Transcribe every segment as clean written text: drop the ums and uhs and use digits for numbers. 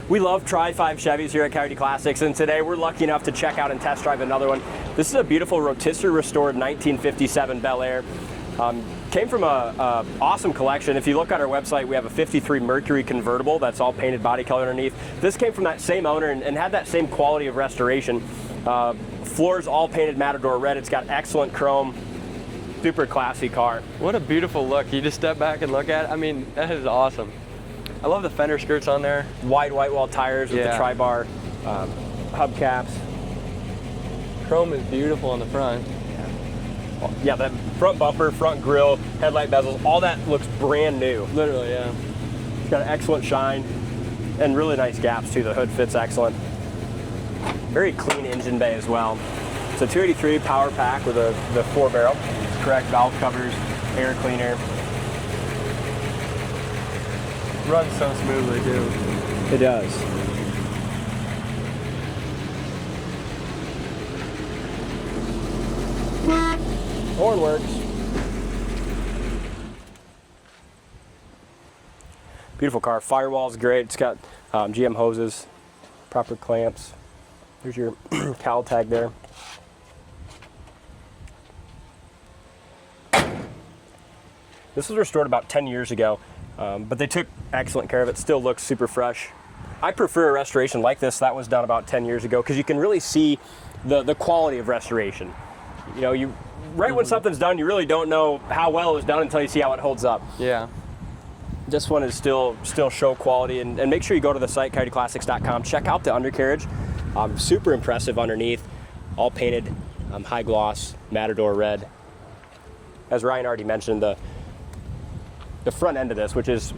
We love Tri 5 Chevys here at Coyote Classics, and today we're lucky enough to check out and test drive another one. This is a beautiful rotisserie restored 1957 Bel Air. Came from a awesome collection. If you look at our website, we have a 53 Mercury convertible that's all painted body color underneath. This came from that same owner and had that same quality of restoration. Floors all painted Matador red. It's got excellent chrome. Super classy car. What a beautiful look. You just step back and look at it. I mean, that is awesome. I love the fender skirts on there. Wide white wall tires with the Tri Bar hubcaps. Chrome is beautiful on the front. Yeah, that front bumper, front grille, headlight bezels, all that looks brand new. Literally, yeah. It's got an excellent shine and really nice gaps too. The hood fits excellent. Very clean engine bay as well. It's a 283 power pack with the 4-barrel. Correct valve covers, air cleaner. Runs so smoothly too. It does. Horn works. Beautiful car. Firewall's great. It's got GM hoses, proper clamps. There's your cowl tag there. This was restored about 10 years ago. But they took excellent care of it. Still looks super fresh. I prefer a restoration like this that was done about 10 years ago because you can really see the quality of restoration. You know, when something's done, you really don't know how well it was done until you see how it holds up. Yeah. This one is still show quality, and make sure you go to the site, coyoteclassics.com. Check out the undercarriage. Super impressive underneath. All painted high gloss, Matador red. As Ryan already mentioned, the front end of this, which is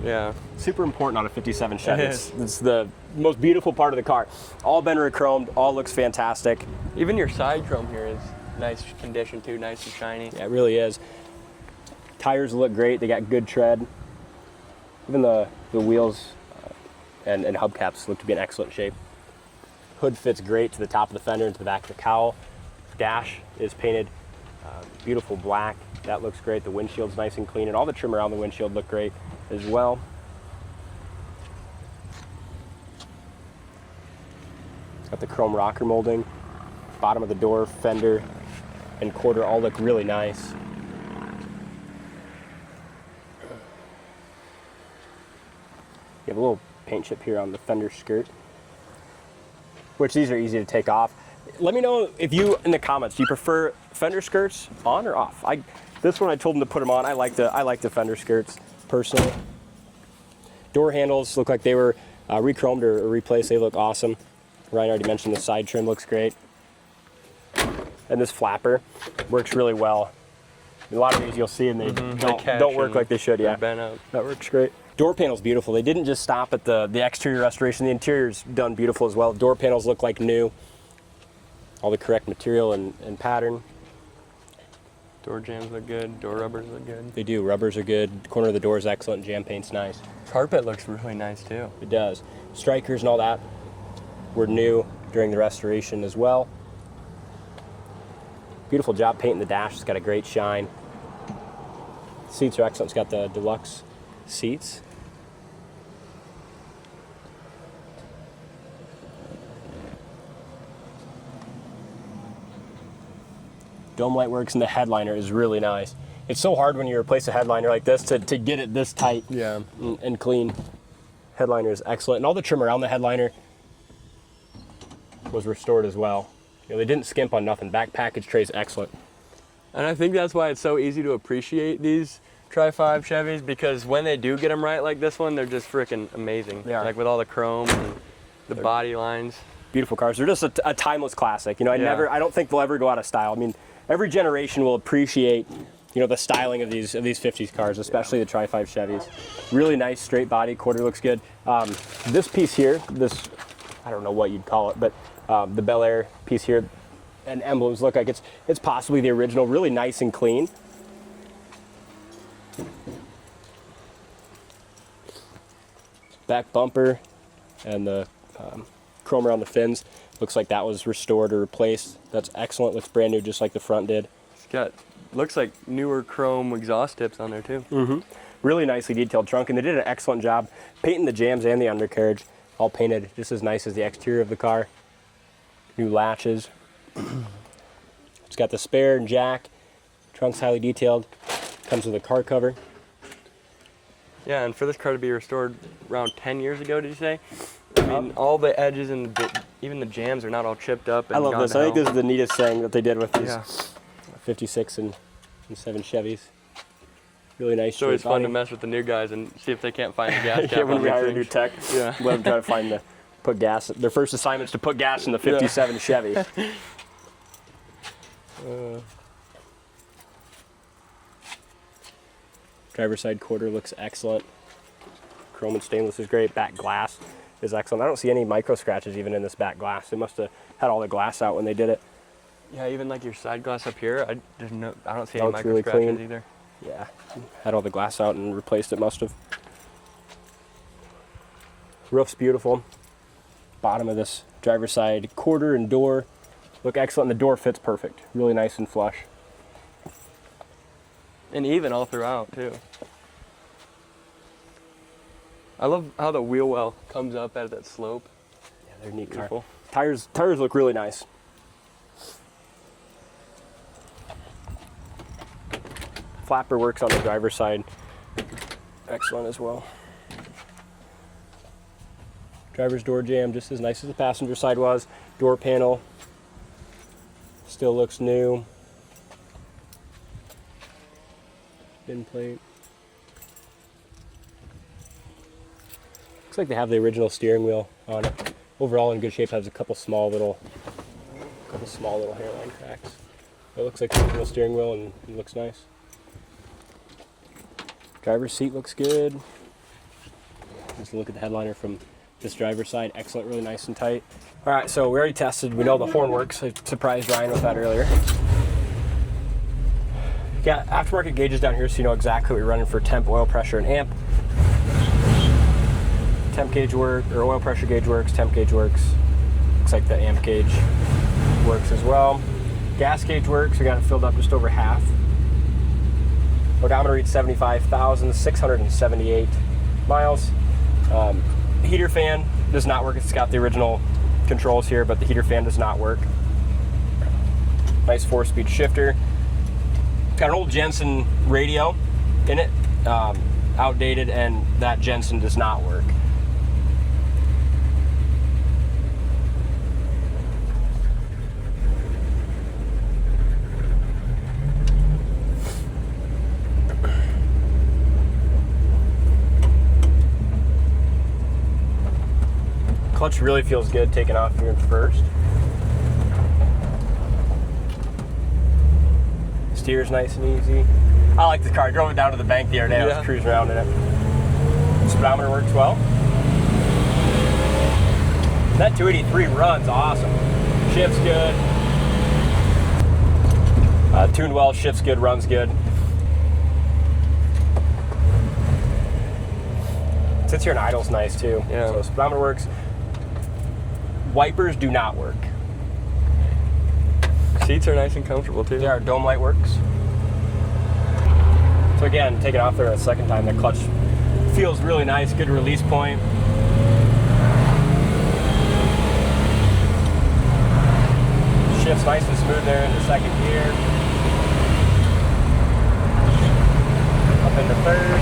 super important on a 57 Chevy. It's the most beautiful part of the car. All been re-chromed, all looks fantastic. Even your side chrome here is nice condition too, nice and shiny. Yeah, it really is. Tires look great, they got good tread. Even the wheels and hubcaps look to be in excellent shape. Hood fits great to the top of the fender and to the back of the cowl. Dash is painted beautiful black. That looks great. The windshield's nice and clean, and all the trim around the windshield look great as well. Got the chrome rocker molding. Bottom of the door, fender, and quarter all look really nice. You have a little paint chip here on the fender skirt, which these are easy to take off. Let me know if you, in the comments, do you prefer fender skirts on or off? This one I told them to put them on. I like the fender skirts personally. Door handles look like they were re-chromed or replaced. They look awesome. Ryan already mentioned the side trim looks great. And this flapper works really well. A lot of these you'll see and they don't work like they should. Yeah, bent up. That works great. Door panel's beautiful. They didn't just stop at the exterior restoration. The interior's done beautiful as well. Door panels look like new. All the correct material and pattern. Door jams look good. Door rubbers look good. They do. Rubbers are good. The corner of the door is excellent. Jam paint's nice. Carpet looks really nice too. It does. Strikers and all that were new during the restoration as well. Beautiful job painting the dash. It's got a great shine. Seats are excellent. It's got the Deluxe seats. Dome light works, and the headliner is really nice. It's so hard when you replace a headliner like this to get it this tight and clean. Headliner is excellent, and all the trim around the headliner was restored as well. You know, they didn't skimp on nothing. Back package tray is excellent. And I think that's why it's so easy to appreciate these Tri 5 Chevys, because when they do get them right like this one, they're just freaking amazing. They are. Like with all the chrome and the body lines. Beautiful cars. They're just a timeless classic. You know, I don't think they'll ever go out of style. I mean, every generation will appreciate, you know, the styling of these 50s cars, especially the Tri 5 Chevys. Really nice straight body. Quarter looks good. This piece here, I don't know what you'd call it, but the Bel Air piece here and emblems look like it's possibly the original. Really nice and clean. Back bumper and the chrome around the fins looks like that was restored or replaced. That's excellent. Looks brand new, just like the front did. It's got, looks like newer chrome exhaust tips on there too. Really nicely detailed trunk, and they did an excellent job painting the jams and the undercarriage. all painted just as nice as the exterior of the car. New latches. It's got the spare and jack. Trunk's highly detailed. Comes with a car cover. Yeah, and for this car to be restored around 10 years ago, did you say? I mean, all the edges and even the jams are not all chipped up. And I love this. I think this is the neatest thing that they did with these Yeah. 56 and 7 Chevys. Really nice. So it's shape fun body. to mess with the new guys and see if they can't find the gas cap. Yeah, when on we these hire a things. new tech, Yeah. let them try to find put gas. Their first assignment's to put gas in the 57 Chevy. Driver's side quarter looks excellent. Chrome and stainless is great. Back glass is excellent. I don't see any micro scratches even in this back glass. They must have had all the glass out when they did it. Yeah, even like your side glass up here, I don't see any Looks micro really scratches clean. either. Yeah, had all the glass out and replaced it, must have. Roof's beautiful. Bottom of this driver's side quarter and door look excellent. And the door fits perfect. Really nice and flush. And even all throughout too. I love how the wheel well comes up at that slope. Yeah, they're a neat car. Beautiful. Tires look really nice. Flapper works on the driver's side. Excellent as well. Driver's door jamb just as nice as the passenger side was. Door panel still looks new. Bin plate. Looks like they have the original steering wheel on it. Overall in good shape. Has a couple small little hairline cracks. It looks like the original steering wheel and it looks nice. Driver's seat looks good. Just look at the headliner from this driver's side. Excellent, really nice and tight. All right, so we already tested. We know the horn works. I surprised Ryan with that earlier. You got aftermarket gauges down here so you know exactly what you're running for temp, oil pressure, and amp. Temp gauge work, or oil pressure gauge works, temp gauge works. Looks like the amp gauge works as well. Gas gauge works. We got it filled up just over half. Odometer reads 75,678 miles. Heater fan does not work. It's got the original controls here, but the heater fan does not work. Nice 4-speed shifter. It's got an old Jensen radio in it, outdated, and that Jensen does not work. Clutch really feels good taking off here in first. Steer's nice and easy. I like this car. I drove it down to the bank the other day. I was cruising around in it. Speedometer works well. That 283 runs awesome. Shifts good. Tuned well, shifts good, runs good. Sits here and idles nice too. Yeah. So speedometer works. Wipers do not work. Seats are nice and comfortable too. Yeah, our dome light works. So again, taking off there a second time, the clutch feels really nice, good release point. Shifts nice and smooth there into second gear. Up into third.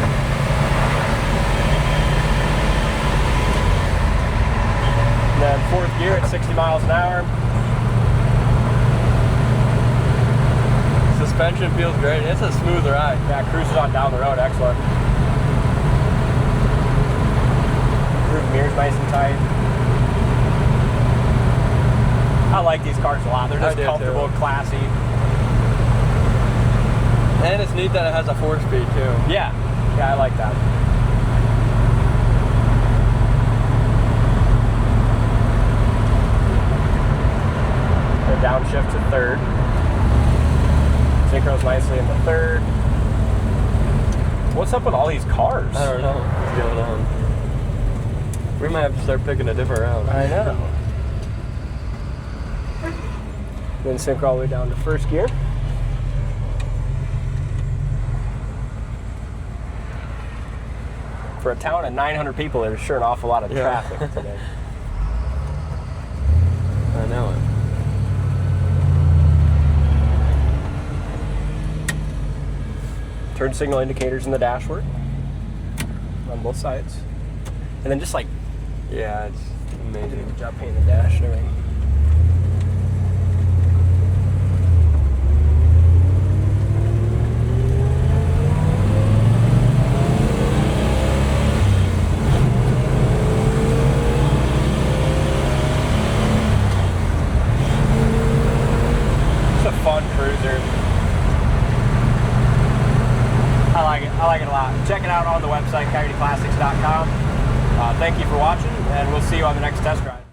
And then fourth gear at 60 miles an hour. Suspension feels great. It's a smooth ride. Yeah, cruises on down the road, excellent. Rear mirror's nice and tight. I like these cars a lot. They're just comfortable, classy. And it's neat that it has a 4-speed too. Yeah, I like that. And downshift to third. Synchros nicely in the third. What's up with all these cars? I don't know what's going on. We might have to start picking a different route. I know. Then sync all the way down to first gear. For a town of 900 people, there's sure an awful lot of traffic today. I know it. Turn signal indicators in the dashboard on both sides. And then just like, Yeah, it's did a amazing. good job painting the dash and everything. It's a fun cruiser. I like it. I like it a lot. Check it out on the website, coyoteclassics.com. Thank you for watching, and we'll see you on the next test drive.